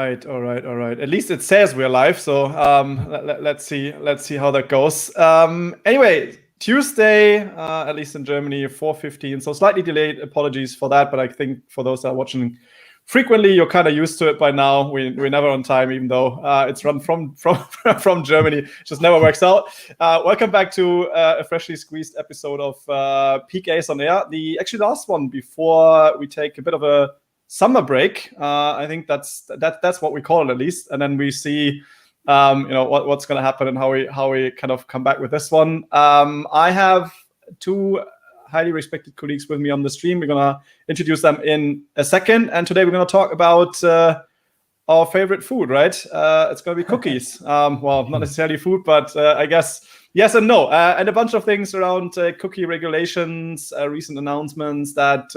right. At least it says we're live, so let's see how that goes. Anyway, Tuesday, at least in Germany, 4:15, so slightly delayed. Apologies for that, but I think for those that are watching frequently, you're kind of used to it by now. We're never on time, even though it's run from Germany. It just never works out. Welcome back to a freshly squeezed episode of PKs on Air. The last one before we take a bit of a summer break. I think that's what we call it, at least, and then we see what's going to happen and how we kind of come back with this one. I have two highly respected colleagues with me on the stream. We're going to introduce them in a second, and today we're going to talk about our favorite food, right? It's going to be cookies. Well, not necessarily food, but I guess yes and no, and a bunch of things around cookie regulations, recent announcements that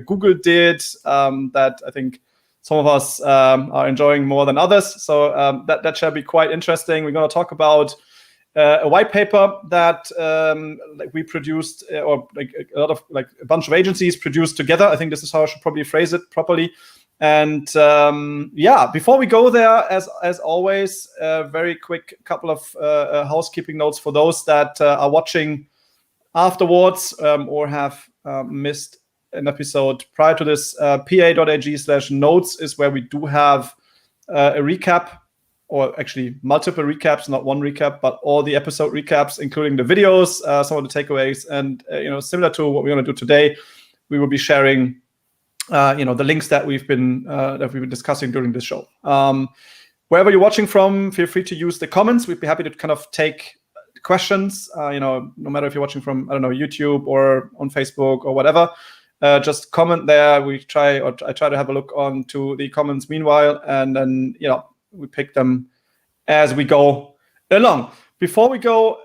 Google did that I think some of us are enjoying more than others. So that shall be quite interesting. We're going to talk about a white paper that we produced, or a bunch of agencies produced together. I think this is how I should probably phrase it properly. And before we go there, as always, a very quick couple of housekeeping notes for those that are watching afterwards or have missed an episode prior to this. pa.ag/notes is where we do have a recap, or actually multiple recaps, not one recap, but all the episode recaps, including the videos, some of the takeaways, and similar to what we're going to do today, we will be sharing the links that we've been discussing during this show. Wherever you're watching from, feel free to use the comments. We'd be happy to kind of take questions. No matter if you're watching from YouTube or on Facebook or whatever, just comment there. I try to have a look onto the comments meanwhile, and then we pick them as we go along. Before we go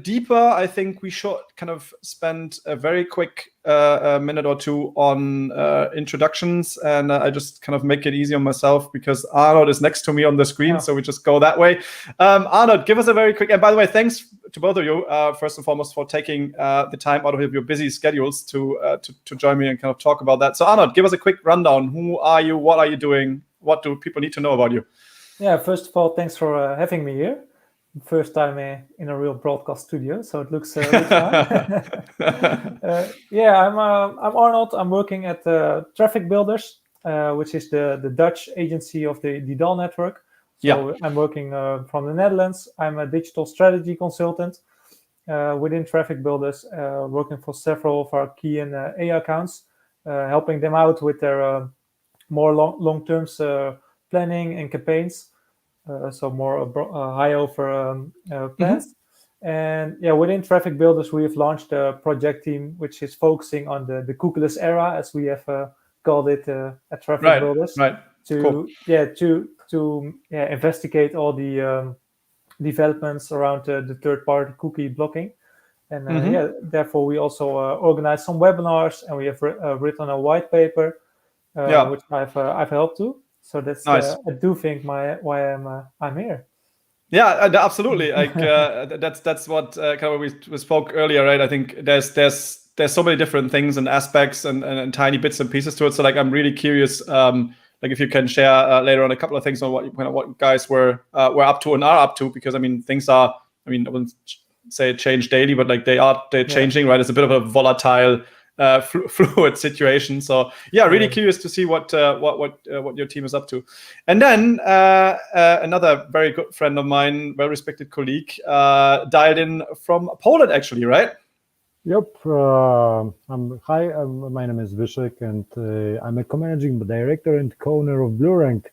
deeper, I think we should kind of spend a very quick minute or two on introductions, and I just kind of make it easy on myself because Arnold is next to me on the screen, so we just go that way. Arnold, give us a very quick, and by the way, thanks to both of you, first and foremost, for taking the time out of your busy schedules to join me and kind of talk about that. So Arnold, give us a quick rundown. Who are you? What are you doing? What do people need to know about you? Yeah, first of all, thanks for having me here. First time in a real broadcast studio, so it looks fun. I'm Arnold. I'm working at Traffic Builders, which is the Dutch agency of the Dall network. So I'm working from the Netherlands. I'm a digital strategy consultant within Traffic Builders, working for several of our key and AI accounts, helping them out with their more long-term planning and campaigns. So more high over plans. And within Traffic Builders, we have launched a project team which is focusing on the cookieless era, as we have called it at Traffic Builders. Right. To investigate all the developments around the third-party cookie blocking. And therefore we also organize some webinars, and we have written a white paper, which I've helped to. So that's nice. I do think why I'm here. Yeah, absolutely. Like that's what kind of we spoke earlier, right? I think there's so many different things and aspects and tiny bits and pieces to it. So like I'm really curious, if you can share later on a couple of things on what guys were up to and are up to, because I mean things are, I wouldn't say change daily, but like they're changing, right? It's a bit of a volatile fluid situation. So really curious to see what your team is up to. And then another very good friend of mine, well-respected colleague, dialed in from Poland, actually, right? Yep. Hi, my name is Zbigniew, and I'm a co-managing director and co-owner of Bluerank.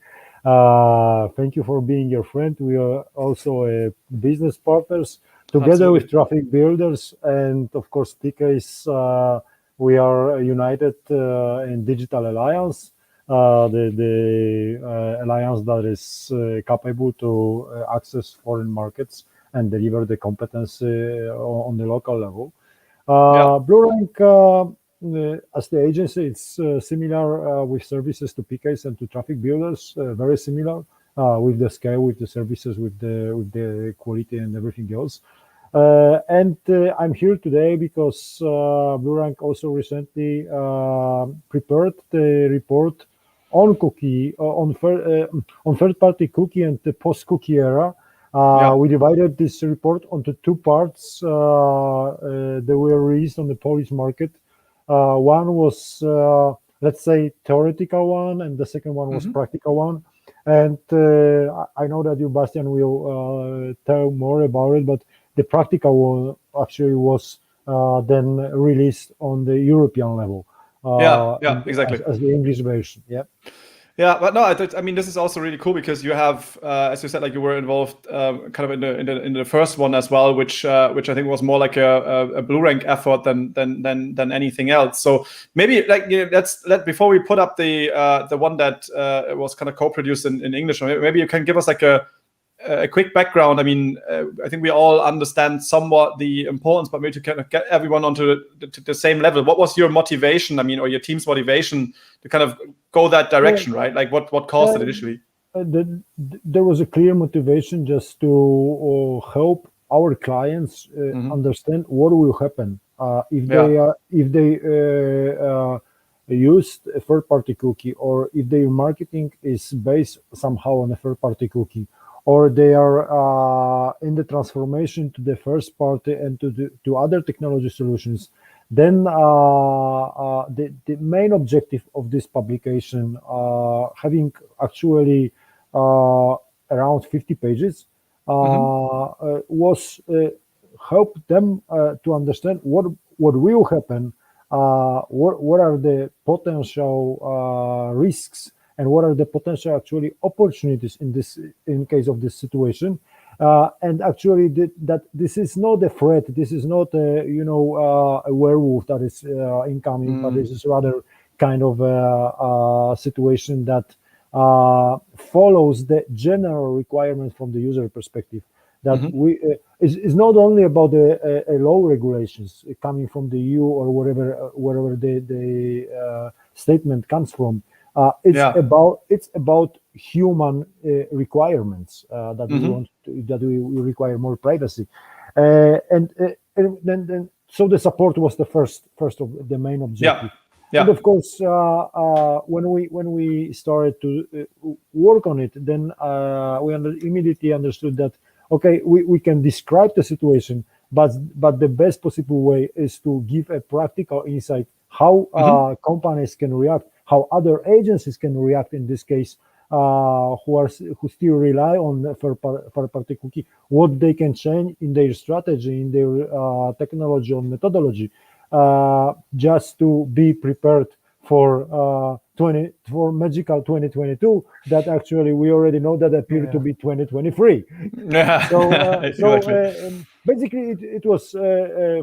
Thank you for being your friend. We are also business partners together with Traffic Builders, and of course, PKs. We are united in Digital Alliance, the alliance that is capable to access foreign markets and deliver the competence on the local level. Bluerank, as the agency, it's similar with services to PKs and to Traffic Builders, very similar with the scale, with the services, with the quality and everything else. And I'm here today because Bluerank also recently prepared the report on cookie, on third-party cookie and the post-cookie era. We divided this report onto two parts that were released on the Polish market. One was, let's say, theoretical one, and the second one was practical one. And I know that you, Bastian, will tell more about it, but the practical one actually was then released on the European level. Exactly. As the English version. Yeah, but no, I mean, this is also really cool because you have, as you said, like you were involved kind of in the first one as well, which I think was more like a Bluerank effort than anything else. So maybe like before we put up the one that was kind of co-produced in English, maybe you can give us like a quick background. I mean, I think we all understand somewhat the importance, but maybe to kind of get everyone onto the same level. What was your motivation? I mean, or your team's motivation to kind of go that direction, right? Like what caused it initially? There was a clear motivation just to help our clients understand what will happen if they used a third-party cookie, or if their marketing is based somehow on a third-party cookie, or they are in the transformation to the first party and to other technology solutions. Then the main objective of this publication, having actually around 50 pages, was help them to understand what will happen, what are the potential risks, and what are the potential actually opportunities in case of this situation, and actually that this is not a threat. This is not a werewolf that is incoming, but this is rather kind of a situation that follows the general requirements from the user perspective. That is not only about the law regulations coming from the EU or wherever the statement comes from. It's about human requirements that we want that we require more privacy, and then so the support was the first of the main objective. And of course, when we started to work on it, then we immediately understood that we can describe the situation, but the best possible way is to give a practical insight how companies can react, how other agencies can react in this case, who still rely on third-party cookie, what they can change in their strategy, in their technology or methodology, just to be prepared for magical 2022 that actually we already know that appeared to be 2023. Basically it was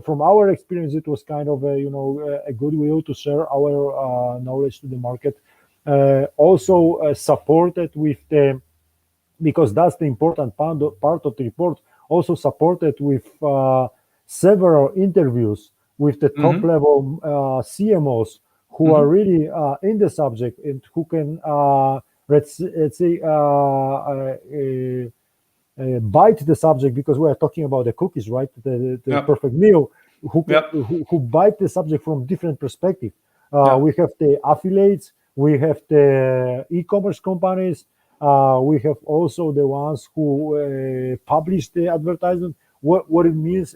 from our experience, it was kind of a goodwill to share our knowledge to the market, also supported with because that's the important part of the report, also supported with several interviews with the top level CMOs who are really in the subject and who can let's say bite the subject, because we are talking about the cookies, right? The perfect meal, who bite the subject from different perspectives. We have the affiliates, we have the e-commerce companies, we have also the ones who publish the advertisement. What it means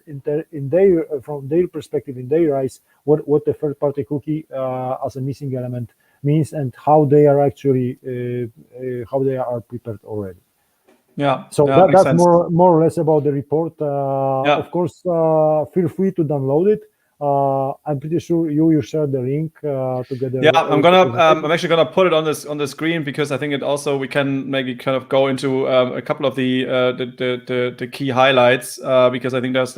from their perspective, in their eyes, what the third-party cookie as a missing element means, and how they are actually prepared already. So that's more or less about the report. Of course, feel free to download it. I'm pretty sure you will share the link together. I'm actually gonna put it on the screen, because I think it also, we can maybe kind of go into a couple of the key highlights, because I think there's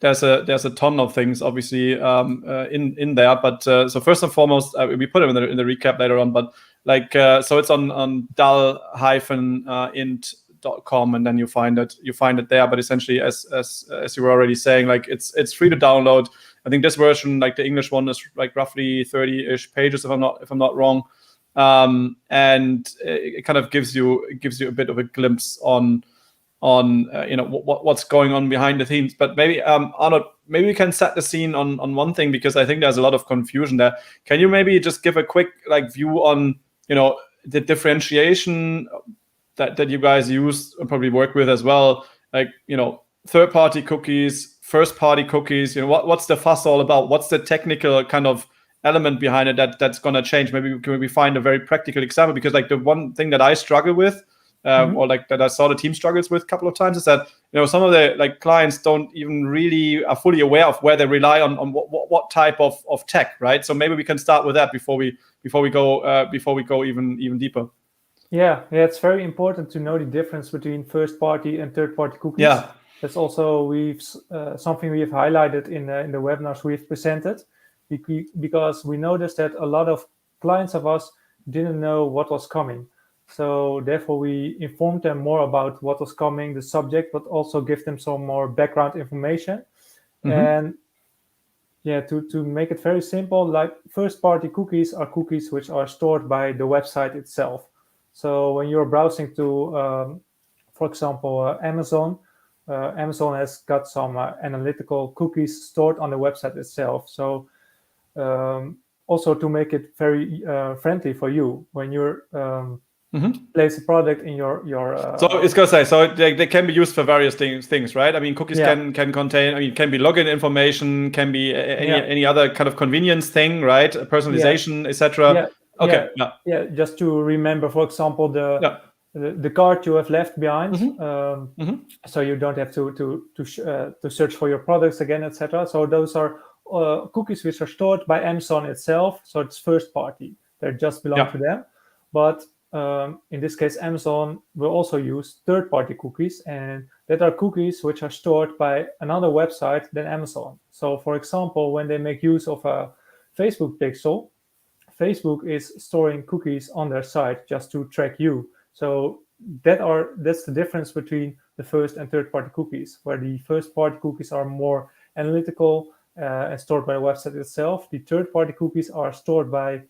there's a ton of things obviously in there, but so first and foremost, we put it in the recap later on, but so it's on Dall-int.com, and then you find it there. But essentially, as you were already saying, it's free to download. I think this version, the English one, is roughly 30-ish pages, if I'm not wrong, and it kind of gives you a bit of a glimpse on what's going on behind the scenes. But maybe Arnold, maybe we can set the scene on one thing, because I think there's a lot of confusion there. Can you maybe just give a quick view on the differentiation that you guys use and probably work with as well, like, third-party cookies, first-party cookies, what's the fuss all about? What's the technical kind of element behind it that's going to change? Maybe can we find a very practical example? Because like the one thing that I struggle with, or like that I saw the team struggles with a couple of times, is that some of the like clients don't even really are fully aware of where they rely on what type of tech, right? So maybe we can start with that before we go even deeper. Yeah, it's very important to know the difference between first-party and third-party cookies. Yeah, that's also something we have highlighted in the webinars we've presented, because we noticed that a lot of clients of us didn't know what was coming. So therefore, we informed them more about what was coming, the subject, but also give them some more background information. And to make it very simple, like first-party cookies are cookies which are stored by the website itself. So when you're browsing to, for example, Amazon has got some analytical cookies stored on the website itself. So also to make it very friendly for you when you're place a product in your so it's gonna say, so they can be used for various things, right? I mean, cookies can contain, can be login information, can be any other kind of convenience thing, right? Personalization, etc. Okay. Yeah. Just to remember, for example, the card you have left behind, so you don't have to search for your products again, etc. So those are cookies which are stored by Amazon itself. So it's first party; they just belong to them. But in this case, Amazon will also use third-party cookies, and that are cookies which are stored by another website than Amazon. So, for example, when they make use of a Facebook pixel, Facebook is storing cookies on their site just to track you. So that's the difference between the first and third-party cookies, where the first-party cookies are more analytical and stored by the website itself. The third-party cookies are stored by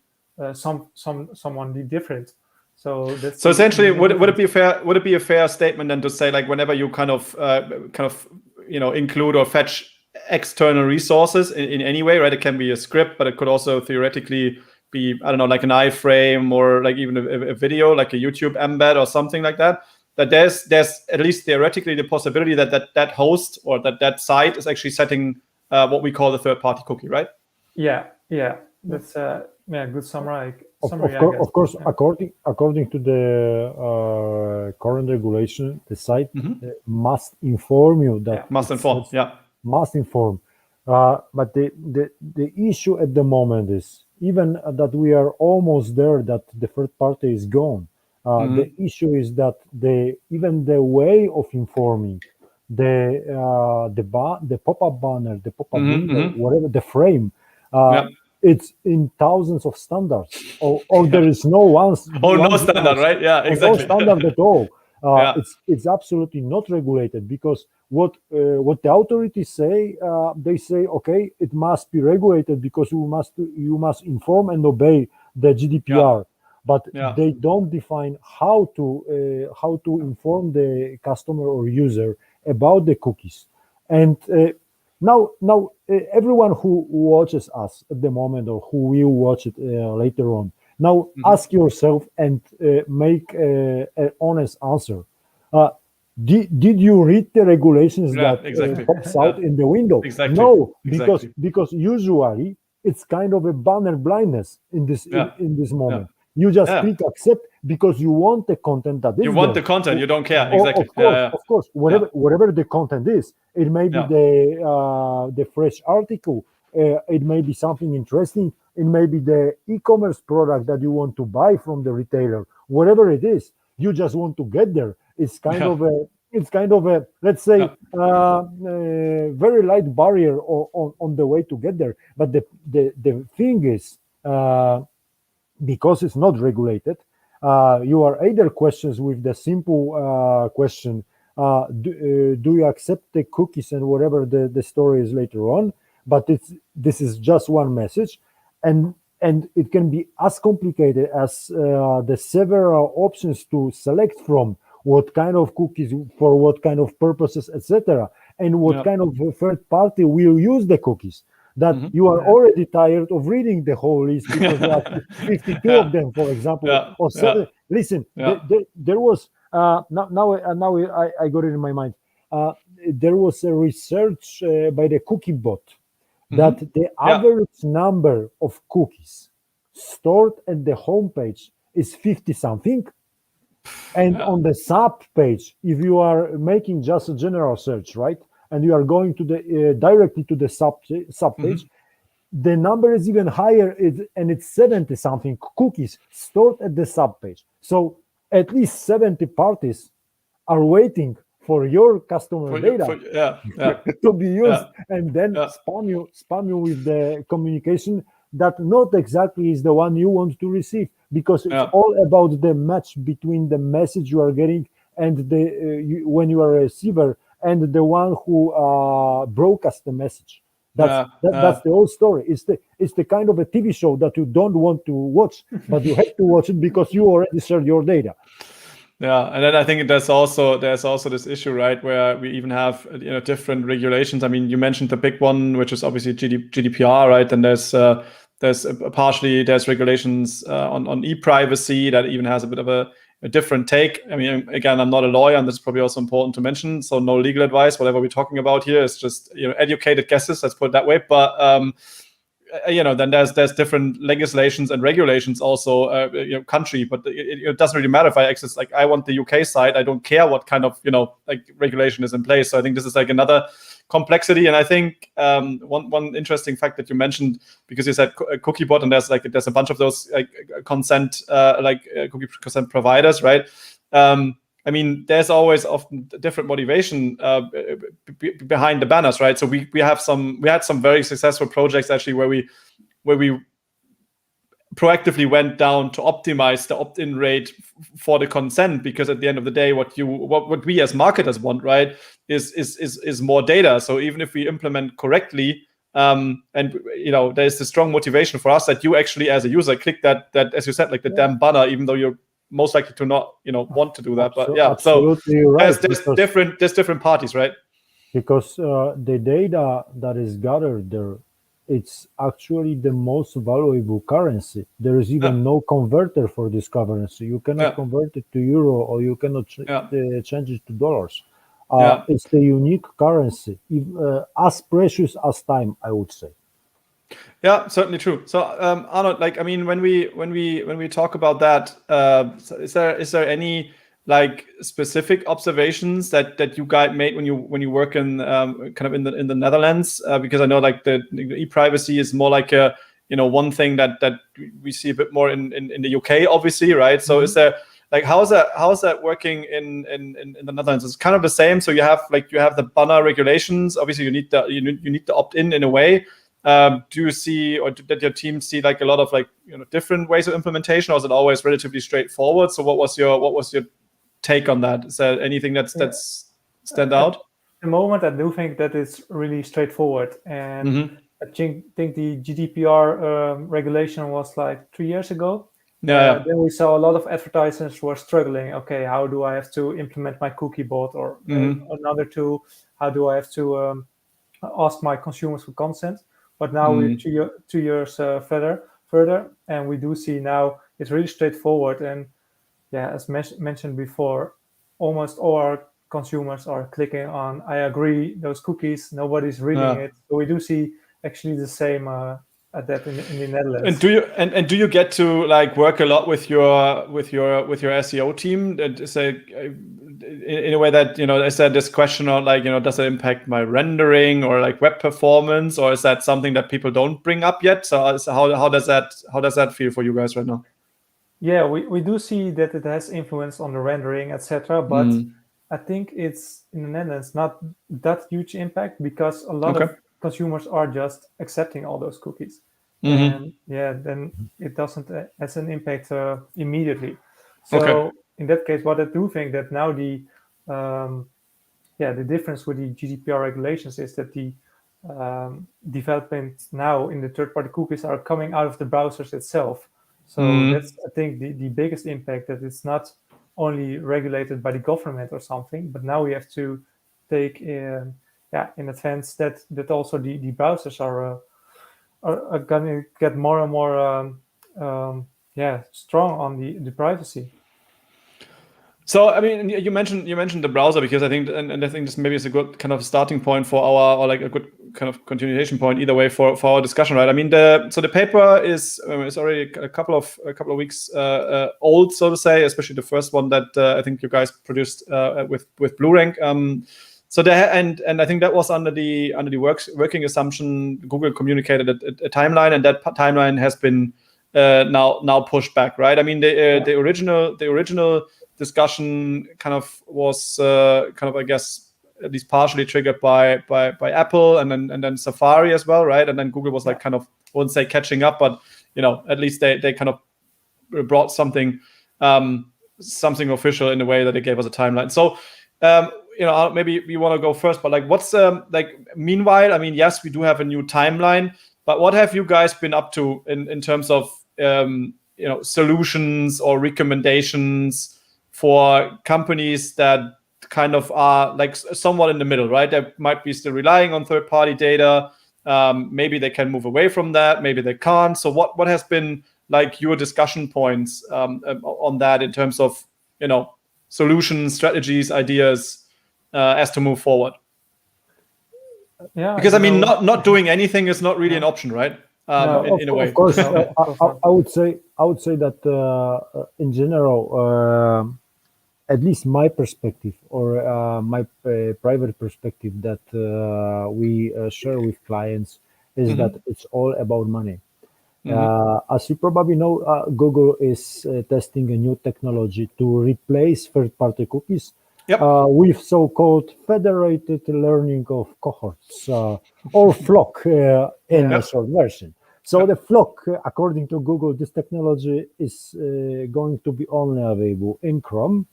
someone different. So essentially, would it be a fair statement then to say, like, whenever you kind of include or fetch external resources in any way, right? It can be a script, but it could also theoretically be, I don't know, like an iframe or like even a video, like a YouTube embed or something like that. That there's at least theoretically the possibility that host or that site is actually setting what we call the third-party cookie, right? Yeah, that's good summary. Of course, according to the current regulation, the site must inform you that must inform. But the issue at the moment is even that we are almost there, that the third party is gone. The issue is that even the way of informing, the pop-up banner, the pop-up window, whatever the frame. It's in thousands of standards, or there is no one standard, right? Yeah, exactly. No standard at all. It's absolutely not regulated, because what the authorities say, they say, okay, it must be regulated because you must inform and obey the GDPR, but they don't define how to inform the customer or user about the cookies. And now, everyone who watches us at the moment, or who will watch it later on, now ask yourself and make an honest answer. Did you read the regulations that pops out in the window? Exactly. No, because usually it's kind of a banner blindness in this moment. You just click accept because you want the content that is you want there. the content, you don't care. Exactly. Of course, whatever the content is, it may be the fresh article, it may be something interesting, it may be the e-commerce product that you want to buy from the retailer. Whatever it is, you just want to get there. It's kind of a let's say very light barrier on the way to get there. But the thing is, because it's not regulated, you are either questions with the simple question, do you accept the cookies and whatever the story is later on, but this is just one message, and it can be as complicated as the several options to select from, what kind of cookies for what kind of purposes, etc., and what kind of third party will use the cookies. that you are already tired of reading the whole list because there are 52 of them, for example, or 7. Listen, there was now I got it in my mind. There was a research by the cookie bot that the average number of cookies stored at the homepage is 50 something. And on the sub page, if you are making just a general search, right, and you are going to the directly to the sub page, the number is even higher, and it's 70 something cookies stored at the sub page. So at least 70 parties are waiting for your customer data to be used, and then spam you with the communication that not exactly is the one you want to receive, because it's all about the match between the message you are getting and when you are a receiver and the one who broadcasts the message. That's the whole story. It's the kind of a TV show that you don't want to watch, but you have to watch it because you already shared your data. Yeah, and then I think there's also this issue, right, where we even have different regulations. I mean, you mentioned the big one, which is obviously GDPR, right? And there's regulations on e-privacy that even has a bit of a different take. I mean, again, I'm not a lawyer, and this is probably also important to mention. So no legal advice. Whatever we're talking about here is just educated guesses. Let's put it that way. But then there's different legislations and regulations also, country, but it doesn't really matter if I access, like, I want the UK side. I don't care what kind of, regulation is in place. So I think this is like another complexity. And I think one interesting fact that you mentioned, because you said cookie bot, and there's a bunch of those cookie consent providers, right? I mean, there's always often different motivation behind the banners, right? So we had some very successful projects actually where we proactively went down to optimize the opt-in rate for the consent, because at the end of the day, what we as marketers want, right, is more data. So even if we implement correctly, and there's the strong motivation for us that you actually as a user click that as you said, like the damn banner, even though you're most likely to not want to do that. But absolutely right. There's different parties, right? Because the data that is gathered there, it's actually the most valuable currency. There is even no converter for this currency. You cannot convert it to euro, or you cannot change it to dollars. It's the unique currency, as precious as time, I would say. Yeah, certainly true. So, Arnold, like, I mean, when we talk about that, is there any like specific observations that you guys made when you work in kind of in the Netherlands? Because I know like the e-privacy is more like a one thing that we see a bit more in the UK, obviously, right? So is there like how is that working in the Netherlands? It's kind of the same. So you have the banner regulations. Obviously, you need the opt-in in a way. Do you see, or did your team see like a lot of different ways of implementation, or is it always relatively straightforward? So what was your take on that? Is there anything that's stand out? At the moment, I do think that it's really straightforward, and I think the GDPR regulation was like 3 years ago. Then we saw a lot of advertisers were struggling. Okay, how do I have to implement my cookie bot, or another tool? How do I have to ask my consumers for consent? But now we're 2 years further, and we do see now it's really straightforward. And as mentioned before, almost all our consumers are clicking on "I agree" those cookies. Nobody's reading it. So we do see actually the same at that in the Netherlands. And do you get to like work a lot with your SEO team? Say in a way that is that this question of like does it impact my rendering or like web performance, or is that something that people don't bring up yet? So how does that feel for you guys right now? Yeah, we do see that it has influence on the rendering, etc. But I think it's in the Netherlands not that huge impact, because a lot of consumers are just accepting all those cookies, and then it doesn't has an impact immediately. So in that case, what I do think that now the difference with the GDPR regulations is that the development now in the third-party cookies are coming out of the browsers itself. So that's, I think, the biggest impact, that it's not only regulated by the government or something, but now we have to take in advance that also the browsers are are going to get more and more strong on the privacy. So, I mean, you mentioned the browser, because I think, and I think this maybe is a good kind of starting point for or like a good kind of continuation point either way for our discussion, right? I mean, the paper is already a couple of weeks old, so to say, especially the first one that I think you guys produced with Bluerank. So there, and I think that was under the working assumption. Google communicated a timeline, and that timeline has been now pushed back, right? I mean, the original discussion kind of was I guess at least partially triggered by Apple and then Safari as well, right? And then Google was like kind of, I wouldn't say catching up, but at least they kind of brought something official in the way that they gave us a timeline. So maybe we want to go first, but like what's meanwhile, I mean, yes, we do have a new timeline, but what have you guys been up to in terms of solutions or recommendations for companies that kind of are like somewhat in the middle, right? They might be still relying on third-party data. Maybe they can move away from that. Maybe they can't. So what has been like your discussion points on that in terms of solutions, strategies, ideas as to move forward? Yeah, because I mean, not doing anything is not really an option, right? In a way. Of course, I would say that in general, at least my perspective or my private perspective that we share with clients is that it's all about money. As you probably know, Google is testing a new technology to replace third-party cookies with so-called federated learning of cohorts or flock in a short version. So the flock, according to Google, this technology is going to be only available in Chrome,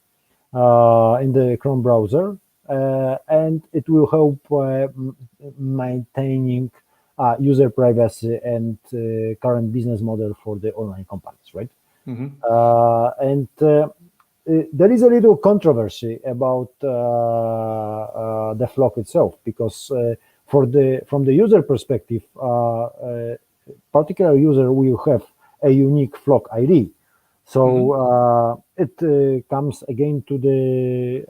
in the Chrome browser, and it will help maintaining user privacy and current business model for the online companies, right? And there is a little controversy about the flock itself, because from the user perspective, particular user will have a unique flock ID. So it comes again to the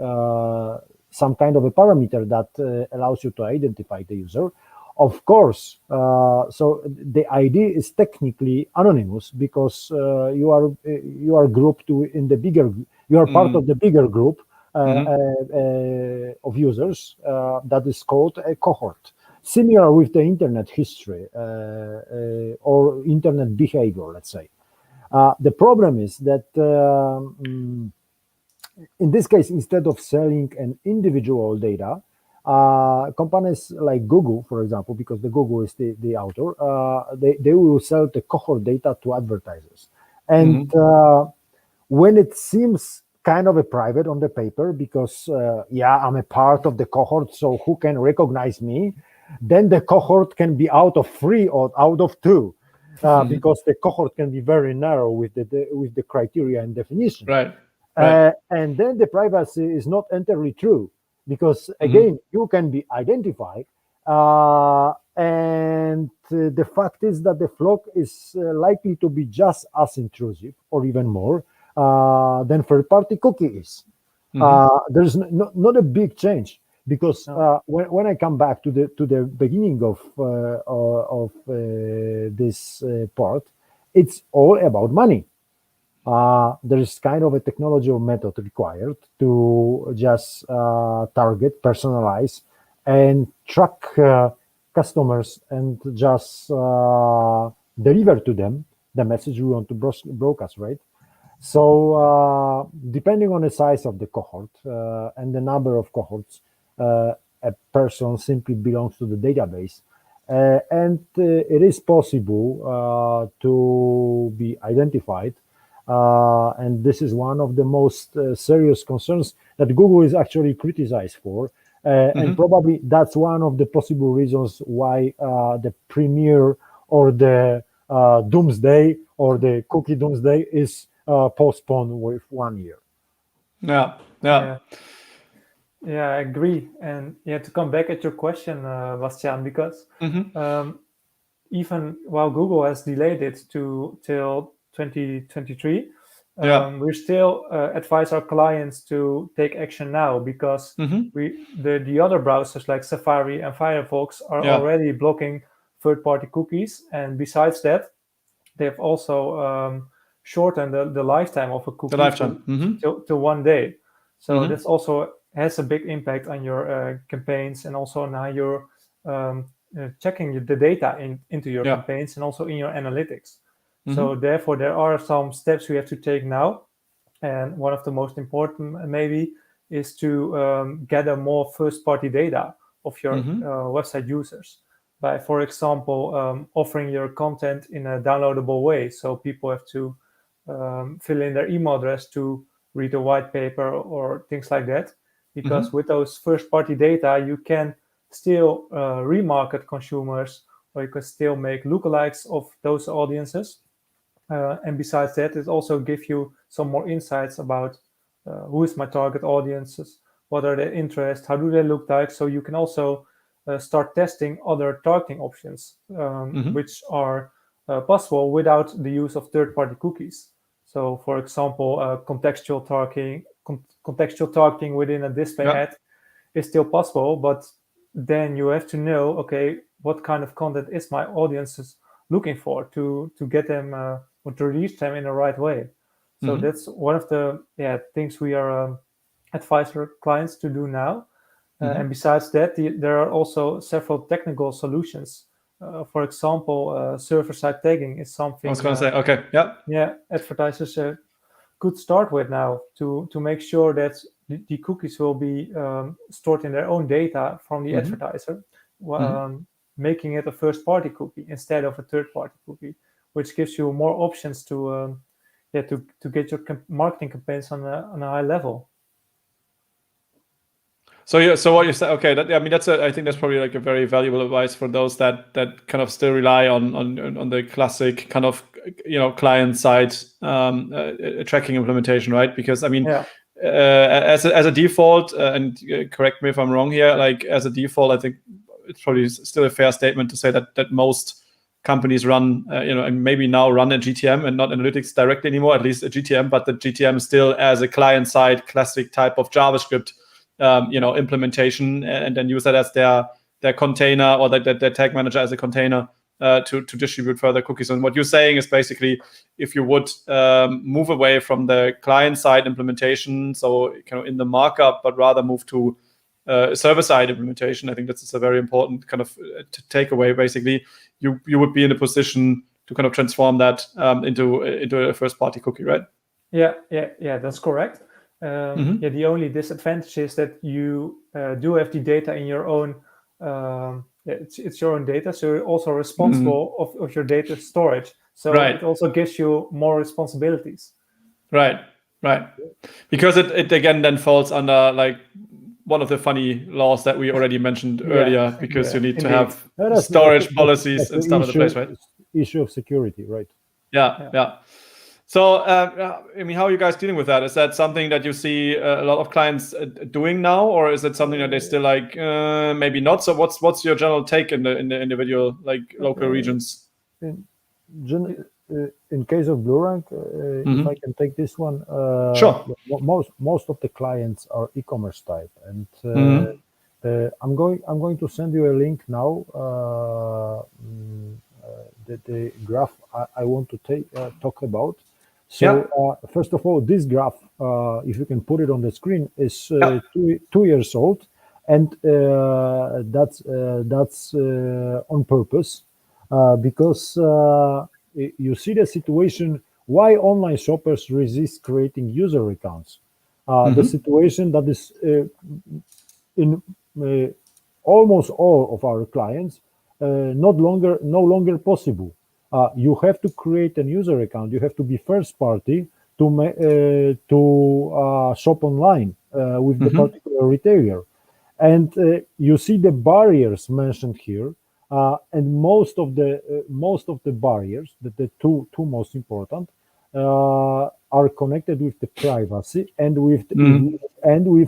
some kind of a parameter that allows you to identify the user. Of course, so the ID is technically anonymous because you are grouped in the bigger. You are part of the bigger group of users that is called a cohort. Similar with the internet history or internet behavior, let's say. The problem is that in this case, instead of selling an individual data, companies like Google, for example, because the Google is the author, they will sell the cohort data to advertisers. And when it seems kind of a private on the paper, because I'm a part of the cohort, so who can recognize me? Then the cohort can be out of 3 or out of 2. Because the cohort can be very narrow with the criteria and definition. Right. And then the privacy is not entirely true, because again, you can be identified. And the fact is that the flock is likely to be just as intrusive or even more than third-party cookie is. There's not a big change. Because when I come back to the beginning of this part, it's all about money. There is kind of a technology or method required to just target, personalize, and track customers and just deliver to them the message we want to broadcast, right? So depending on the size of the cohort and the number of cohorts, a person simply belongs to the database, and it is possible to be identified, and this is one of the most serious concerns that Google is actually criticized for, and probably that's one of the possible reasons why the premiere or the doomsday or the cookie doomsday is postponed with 1 year. Yeah, I agree. And to come back at your question, Bastiaan, because even while Google has delayed it till 2023, we still advise our clients to take action now, because the other browsers like Safari and Firefox are already blocking third-party cookies, and besides that, they've also shortened the lifetime of a cookie to 1 day. So this also has a big impact on your campaigns, and also on how you're checking the data into your campaigns, and also in your analytics. So therefore, there are some steps we have to take now. And one of the most important maybe is to gather more first-party data of your website users by, for example, offering your content in a downloadable way. So people have to fill in their email address to read a white paper or things like that. Because with those first-party data, you can still remarket consumers, or you can still make lookalikes of those audiences. And besides that, it also gives you some more insights about who is my target audiences, what are their interests, how do they look like. So you can also start testing other targeting options, which are possible without the use of third-party cookies. So, for example, contextual targeting within a display ad is still possible, but then you have to know, okay, what kind of content is my audiences looking for to get them or to reach them in the right way. So that's one of the things we are advise our clients to do now. And besides that, there are also several technical solutions. For example, server-side tagging is something. I was going to say, okay, advertisers could start with now to make sure that the cookies will be stored in their own data from the advertiser, making it a first-party cookie instead of a third-party cookie, which gives you more options to get your marketing campaigns on a high level. So what you said, okay, I think that's probably like a very valuable advice for those that kind of still rely on the classic kind of client side tracking implementation, right? Because as a default, and correct me if I'm wrong here, like as a default, I think it's probably still a fair statement to say that most companies run, and maybe now run a GTM and not analytics directly anymore, at least a GTM, but the GTM still as a client side classic type of JavaScript implementation, and then use that as their container, or their tag manager as a container to distribute further cookies. And what you're saying is basically, if you would move away from the client side implementation, so kind of in the markup, but rather move to server side implementation, I think that's a very important kind of takeaway. Basically, you would be in a position to kind of transform that into a first party cookie, right? Yeah, that's correct. The only disadvantage is that you do have the data in your own. It's your own data, so you're also responsible of your data storage. So it also gives you more responsibilities. Right. Because it again then falls under like one of the funny laws that we already mentioned earlier, because you need to have storage policies and stuff in place, right? Issue of security, right? Yeah. So, how are you guys dealing with that? Is that something that you see a lot of clients doing now, or is it something that they still like maybe not? So, what's your general take in the individual local regions? In case of Bluerank, if I can take this one, sure. Most of the clients are e-commerce type, and I'm going to send you a link now. The graph I want to talk about. So first of all, this graph, if you can put it on the screen, is 2 years old, and that's on purpose, because you see the situation why online shoppers resist creating user accounts. The situation that is in almost all of our clients no longer possible. You have to create a user account. You have to be first party to shop online with the particular retailer, and you see the barriers mentioned here. And most of the barriers, the two most important, are connected with the privacy and with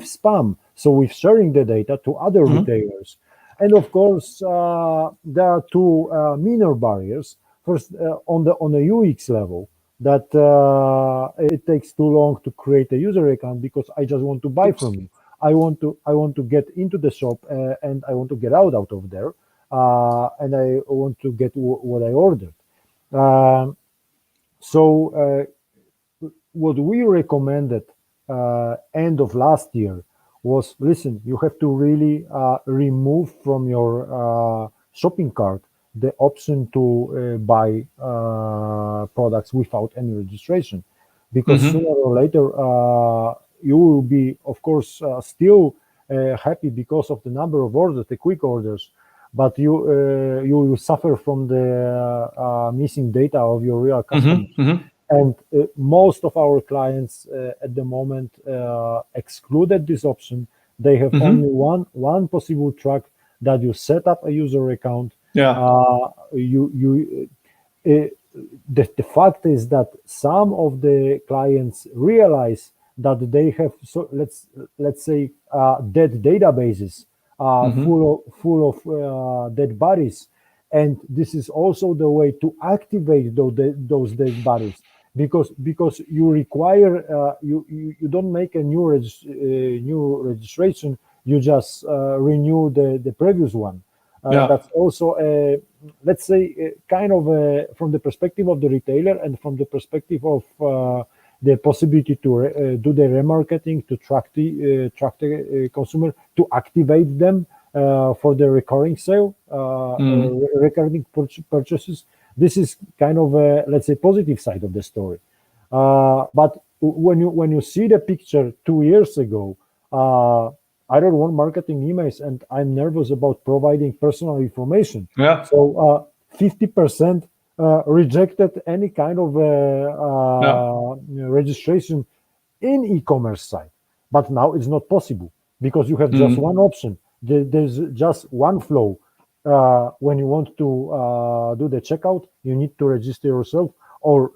spam. So with sharing the data to other retailers. And of course, there are two minor barriers. First, on the UX level, that it takes too long to create a user account because I just want to buy from you. I want to get into the shop and I want to get out of there, and I want to get what I ordered. So what we recommended end of last year was, listen, you have to really remove from your shopping cart the option to buy products without any registration, because sooner or later you will be, of course, still happy because of the number of orders, the quick orders, but you will suffer from the missing data of your real customers. And most of our clients at the moment excluded this option. They have only one possible track, that you set up a user account. The fact is that some of the clients realize that they have, so let's say dead databases full of dead bodies, and this is also the way to activate those dead bodies, because you require you don't make a new registration, you just renew the previous one. That's also let's say kind of from the perspective of the retailer and from the perspective of the possibility to do the remarketing, to track the consumer, to activate them for the recurring sale, recurring purchases. This is kind of a, let's say, positive side of the story. But when you see the picture 2 years ago, I don't want marketing emails, and I'm nervous about providing personal information. So 50% rejected any kind of registration in e-commerce site. But now it's not possible, because you have just one option. There's just one flow. When you want to do the checkout, you need to register yourself or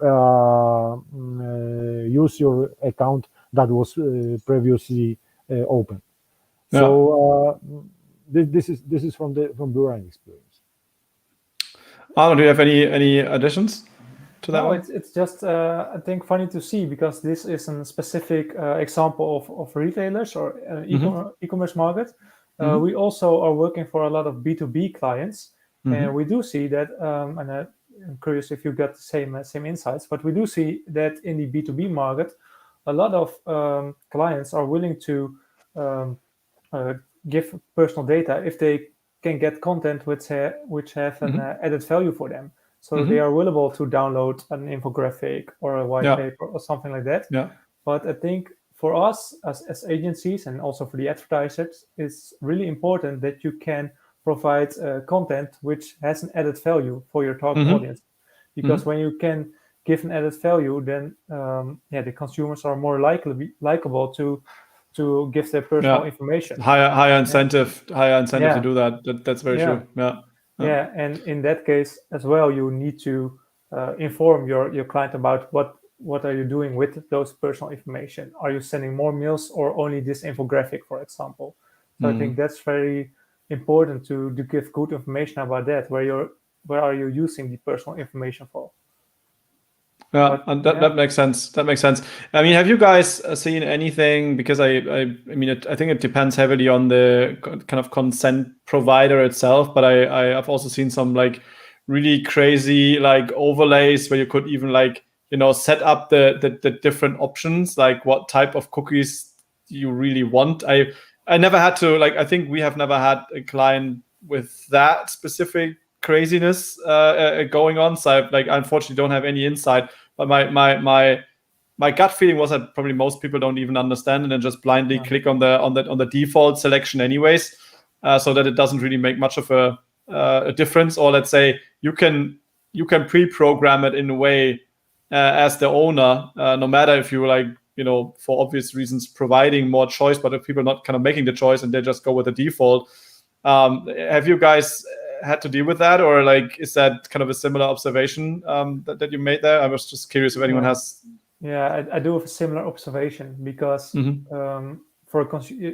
use your account that was previously open. So this is from Bluerank experience. Arnold, do you have any additions to that? No, it's just I think funny to see, because this is a specific example of retailers or e-commerce market. We also are working for a lot of B2B clients, and we do see that. And I'm curious if you got the same insights, but we do see that in the B2B market, a lot of clients are willing to give personal data if they can get content which have an added value for them. So they are willing to download an infographic or a white paper or something like that. But I think for us as agencies, and also for the advertisers, it's really important that you can provide content which has an added value for your target audience. Because when you can give an added value, then the consumers are more likable to give their personal information. Higher incentive to do that. That's very true. Yeah, and in that case as well, you need to inform your client about what are you doing with those personal information. Are you sending more mails or only this infographic, for example? So I think that's very important to give good information about that. Where are you using the personal information for? And that makes sense. That makes sense. I mean, have you guys seen anything? Because I mean, I think it depends heavily on the kind of consent provider itself. But I've also seen some like really crazy like overlays where you could even like set up the different options, like what type of cookies you really want. I never had to like. I think we have never had a client with that specific craziness going on. So I unfortunately don't have any insight. But my gut feeling was that probably most people don't even understand and then just blindly click on the default selection anyways, so that it doesn't really make much of a difference. Or let's say you can pre-program it in a way as the owner, no matter if you like for obvious reasons providing more choice, but if people are not kind of making the choice and they just go with the default. Have you guys had to deal with that, or like is that kind of a similar observation that you made there? I was just curious if anyone has. I do have a similar observation, because for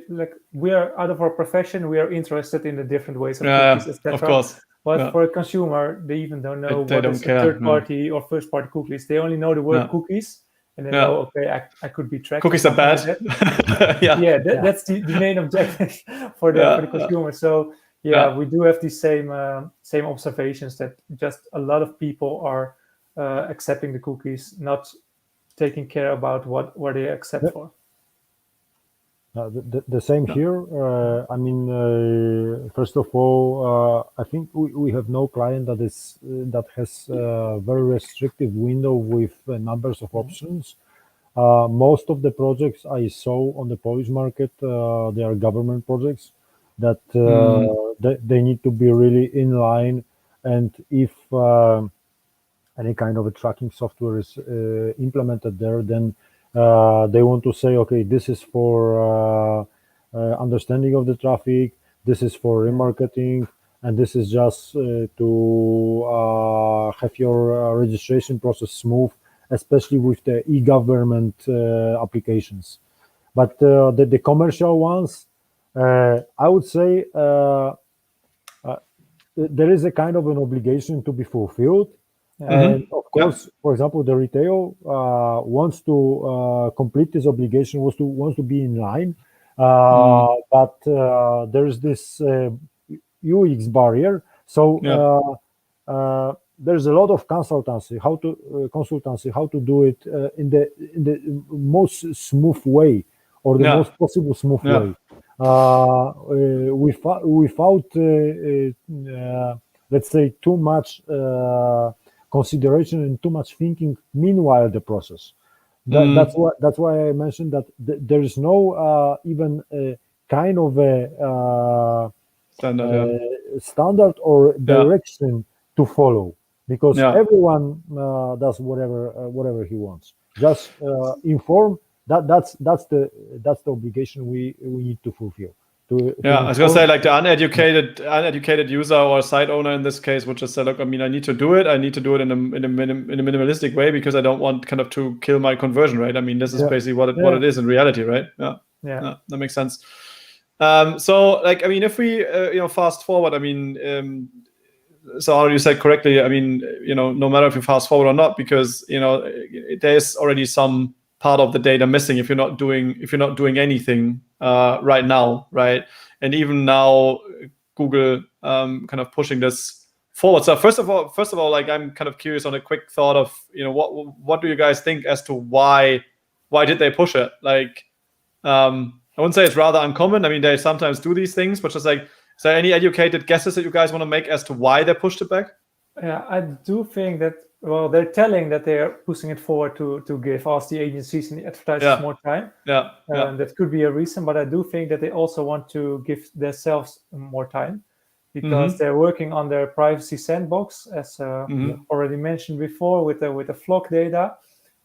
like we are out of our profession, we are interested in the different ways of Yeah, cookies, etc. of course. But Yeah. for a consumer, they even don't know They what don't is care, a third-party or first-party cookies. They only know the word Yeah. cookies, and they Yeah. know, okay, I could be tracked. Cookies are something like bad. that. Yeah. That's the main objective for the consumer. So we do have these same observations that just a lot of people are accepting the cookies, not taking care about what they accept for. The same here. I mean, first of all, I think we have no client that has a very restrictive window with numbers of options. Most of the projects I saw on the Polish market, they are government projects that they need to be really in line. And if any kind of a tracking software is implemented there, then they want to say, okay, this is for understanding of the traffic, this is for remarketing, and this is just to have your registration process smooth, especially with the e-government applications. But the commercial ones, I would say there is a kind of an obligation to be fulfilled. And of course, for example, the retail wants to complete this obligation, wants to be in line, but there's this UX barrier. So there's a lot of consultancy how to do it in the most smooth way, or the most possible smooth way, without let's say too much consideration and too much thinking meanwhile the process. That's why I mentioned that there is no even kind of a standard or direction to follow, because everyone does whatever he wants. Just inform. That's the obligation we need to fulfill. I was gonna say, like, the uneducated user or site owner in this case would just say, look, I mean, I need to do it in a minimalistic way, because I don't want kind of to kill my conversion rate. I mean, this is basically what it is in reality, right? Yeah, that makes sense. So, like, I mean, if we fast forward, I mean, so you said correctly, I mean, no matter if you fast forward or not, because there's already some part of the data missing if you're not doing anything right now, right? And even now, Google kind of pushing this forward. So first of all, like, I'm kind of curious on a quick thought of what do you guys think as to why did they push it? Like, I wouldn't say it's rather uncommon. I mean, they sometimes do these things, but just like, is there any educated guesses that you guys want to make as to why they pushed it back? Yeah, I do think that, well, they're telling that they're pushing it forward to give us, the agencies and the advertisers, more time. That could be a reason, but I do think that they also want to give themselves more time, because they're working on their privacy sandbox, as already mentioned before, with the flock data.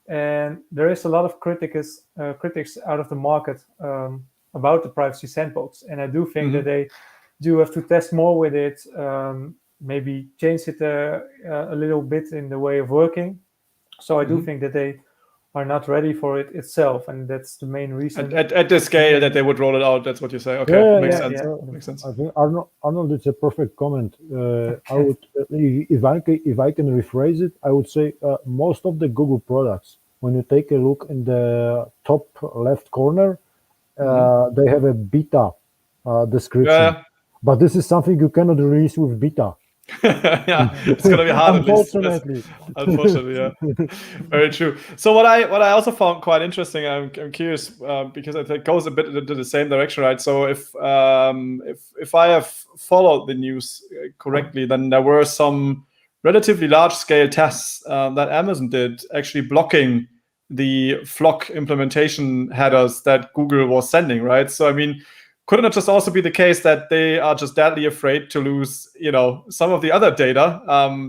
And there is a lot of critics out of the market about the privacy sandbox. And I do think that they do have to test more with it, maybe change it a little bit in the way of working. So I do think that they are not ready for it itself, and that's the main reason. At the scale that they would roll it out, that's what you say. Okay, makes sense. Makes sense. I think Arnold, it's a perfect comment. I would, if I can rephrase it, I would say most of the Google products, when you take a look in the top left corner, they have a beta description. But this is something you cannot release with beta. It's gonna be hard. Unfortunately, yeah, very true. So what I also found quite interesting, I'm curious because I think it goes a bit into the same direction, right? So if I have followed the news correctly, then there were some relatively large scale tests that Amazon did, actually blocking the flock implementation headers that Google was sending, right? So I mean, couldn't it just also be the case that they are just deadly afraid to lose, some of the other data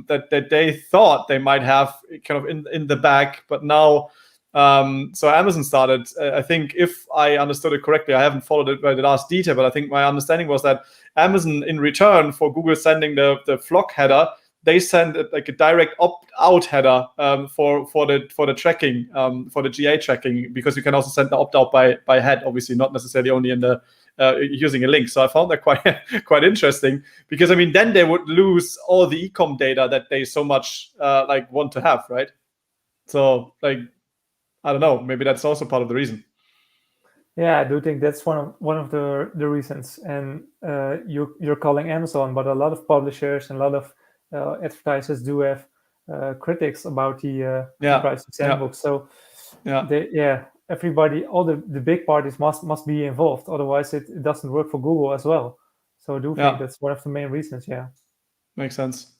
that they thought they might have kind of in the back, but now, so Amazon started, I think, if I understood it correctly, I haven't followed it by the last detail, but I think my understanding was that Amazon, in return for Google sending the flock header, they send like a direct opt-out header for the tracking, for the GA tracking, because you can also send the opt-out by head, obviously not necessarily only in the using a link. So I found that quite interesting, because I mean then they would lose all the e-com data that they so much like want to have, right? So like I don't know, maybe that's also part of the reason. Yeah, I do think that's one of the reasons. And you're calling Amazon, but a lot of publishers and a lot of advertisers do have critics about the privacy sandbox. So everybody, all the big parties must be involved. Otherwise, it doesn't work for Google as well. So I do think that's one of the main reasons. Yeah, makes sense.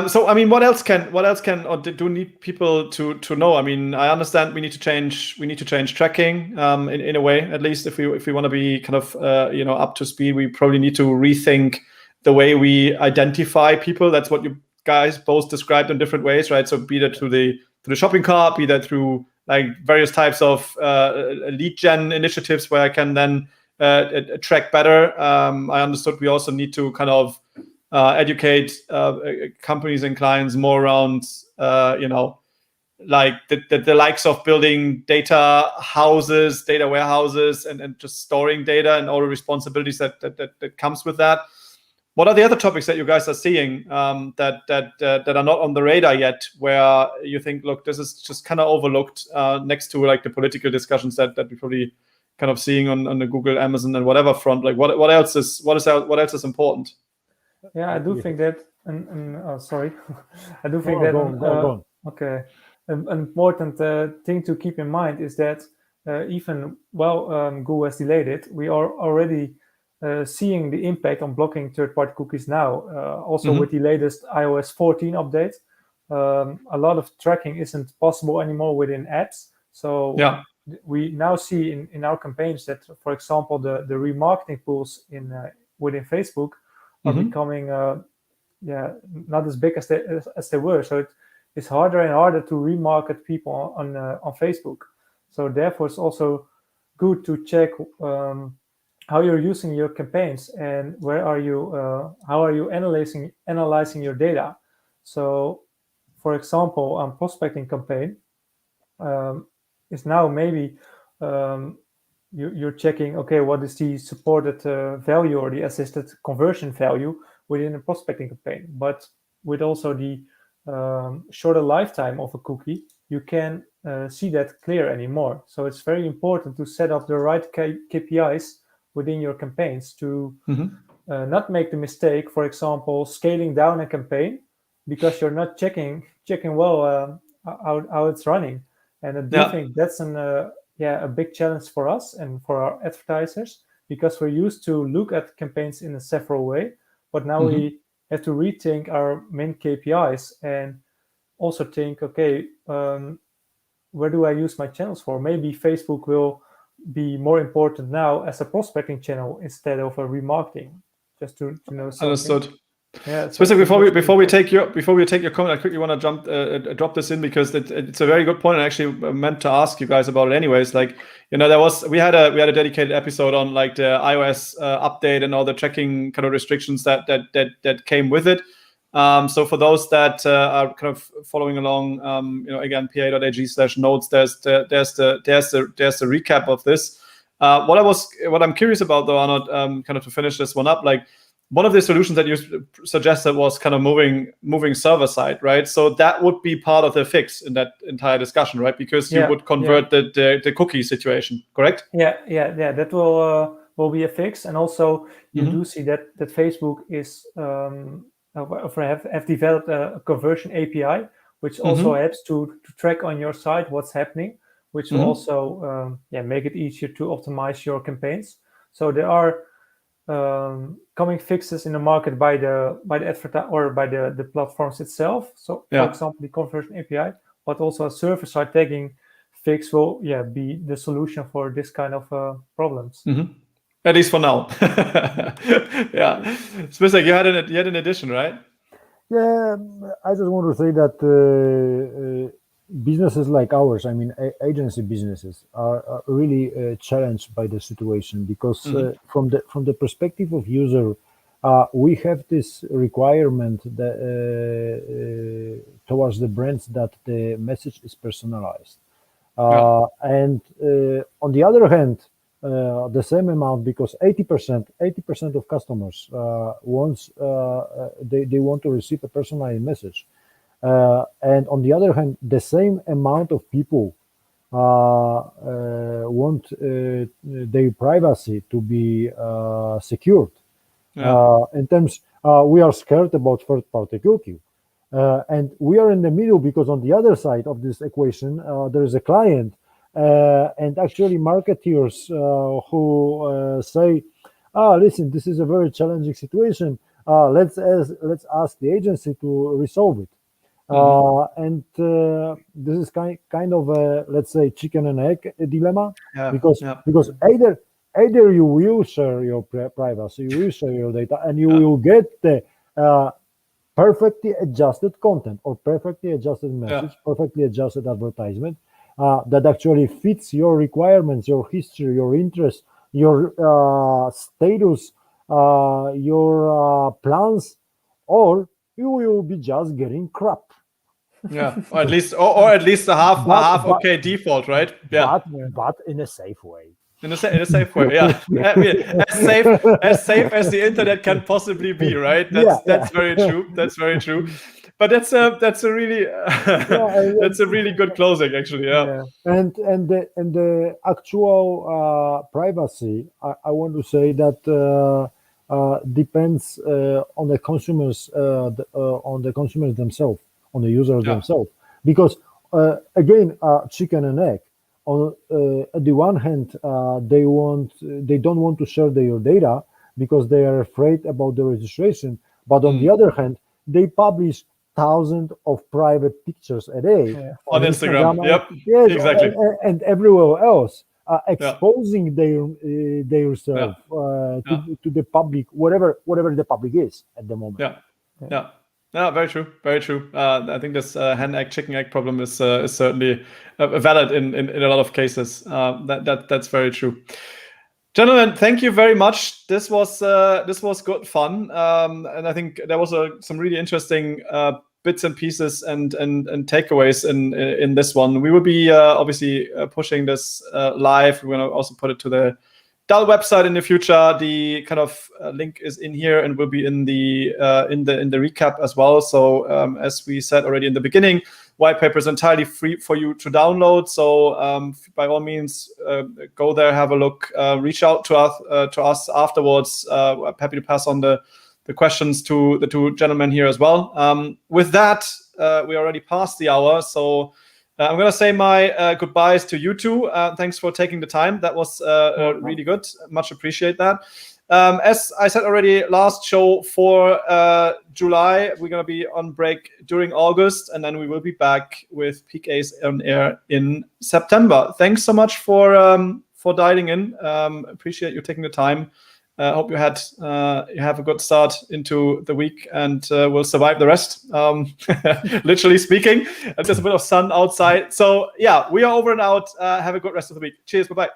So I mean, what else can or do need people to know? I mean, I understand we need to change tracking in a way, at least if we want to be kind of up to speed. We probably need to rethink the way we identify people. That's what you guys both described in different ways, right? So be that through the shopping cart, be that through like various types of lead gen initiatives where I can then track better. I understood we also need to kind of educate companies and clients more around, like the likes of building data warehouses, and just storing data and all the responsibilities that comes with that. What are the other topics that you guys are seeing that are not on the radar yet, where you think, look, this is just kind of overlooked next to like the political discussions that we're probably kind of seeing on the Google, Amazon, and whatever front? Like what else is important? Yeah, I do think that, sorry, I do think go on. Okay, an important thing to keep in mind is that even Google has delayed it, we are already seeing the impact on blocking third-party cookies now. Also with the latest iOS 14 update, a lot of tracking isn't possible anymore within apps. So we now see in our campaigns that, for example, the remarketing pools within Facebook are becoming not as big as they were. So it's harder and harder to remarket people on Facebook. So therefore, it's also good to check how you're using your campaigns and how are you analyzing your data. So, for example, a prospecting campaign is now maybe you're checking, okay, what is the supported value or the assisted conversion value within a prospecting campaign. But with also the shorter lifetime of a cookie, you can see that clear anymore. So it's very important to set up the right KPIs within your campaigns to not make the mistake, for example, scaling down a campaign because you're not checking well how it's running. And I do think that's a big challenge for us and for our advertisers, because we're used to look at campaigns in a several way, but now we have to rethink our main KPIs and also think, okay, where do I use my channels for? Maybe Facebook will be more important now as a prospecting channel instead of a remarketing. Just to know something. Understood. Yeah. So before we take your comment, I quickly want to drop this in, because it's a very good point. I actually meant to ask you guys about it anyways. Like, we had a dedicated episode on like the iOS update and all the tracking kind of restrictions that came with it. So for those that are kind of following along, again, pa.ag/notes, there's the recap of this. What I'm curious about though, Arnold, kind of to finish this one up, like, one of the solutions that you suggested was kind of moving server side, right? So that would be part of the fix in that entire discussion, right? Because you would convert the cookie situation, correct? Yeah. That will be a fix, and also you do see that Facebook is have developed a conversion API, which also helps to track on your site what's happening, which will also make it easier to optimize your campaigns. So there are coming fixes in the market by the advertiser or by the platforms itself. So for example, the conversion API, but also a server-side tagging fix will be the solution for this kind of problems. At least for now. Zbigniew, you had an addition, right? Yeah, I just want to say that businesses like ours, I mean, agency businesses, are really challenged by the situation, because from the perspective of user, we have this requirement that, towards the brands that the message is personalized. And on the other hand, the same amount, because 80% of customers they want to receive a personalized message. And on the other hand, the same amount of people want their privacy to be secured. In terms, we are scared about third-party cookie. And we are in the middle, because on the other side of this equation, there is a client and actually marketeers who say, listen, this is a very challenging situation. Let's ask the agency to resolve it. And this is kind of a, let's say, chicken and egg dilemma, because either you will share your privacy, you will share your data, and you will get the perfectly adjusted content or perfectly adjusted message, perfectly adjusted advertisement that actually fits your requirements, your history, your interest, your status, your plans, or you will be just getting crap. Or at least a half okay default, right? But in a safe way. In a safe way, yeah. I mean, as safe as the internet can possibly be, right? That's very true. That's very true. But that's a really that's a really good closing, actually. Yeah. And the actual privacy, I want to say that depends on the consumers themselves, on the users themselves, because again, chicken and egg. At the one hand, they don't want to share their data because they are afraid about the registration. But on the other hand, they publish thousands of private pictures a day on Instagram. Yes, exactly, and everywhere else, exposing their self to the public, whatever the public is at the moment. Yeah, very true, very true. I think this hen egg, chicken egg problem is certainly valid in a lot of cases. That's very true. Gentlemen, thank you very much. This was good fun, and I think there was some really interesting bits and pieces and takeaways in this one. We will be obviously pushing this live. We're going to also put it to the Dall website in the future. The kind of link is in here and will be in the recap as well. So as we said already in the beginning, white paper is entirely free for you to download. So by all means, go there, have a look, reach out to us afterwards. I'm happy to pass on the questions to the two gentlemen here as well. With that, we already passed the hour, so I'm going to say my goodbyes to you two. Thanks for taking the time. That was really good. Much appreciate that. As I said already, last show for July. We're going to be on break during August, and then we will be back with Peak Ace on air in September. Thanks so much for dialing in. Appreciate you taking the time. Hope you have a good start into the week and will survive the rest, literally speaking. And there's a bit of sun outside. So yeah, we are over and out. Have a good rest of the week. Cheers. Bye-bye.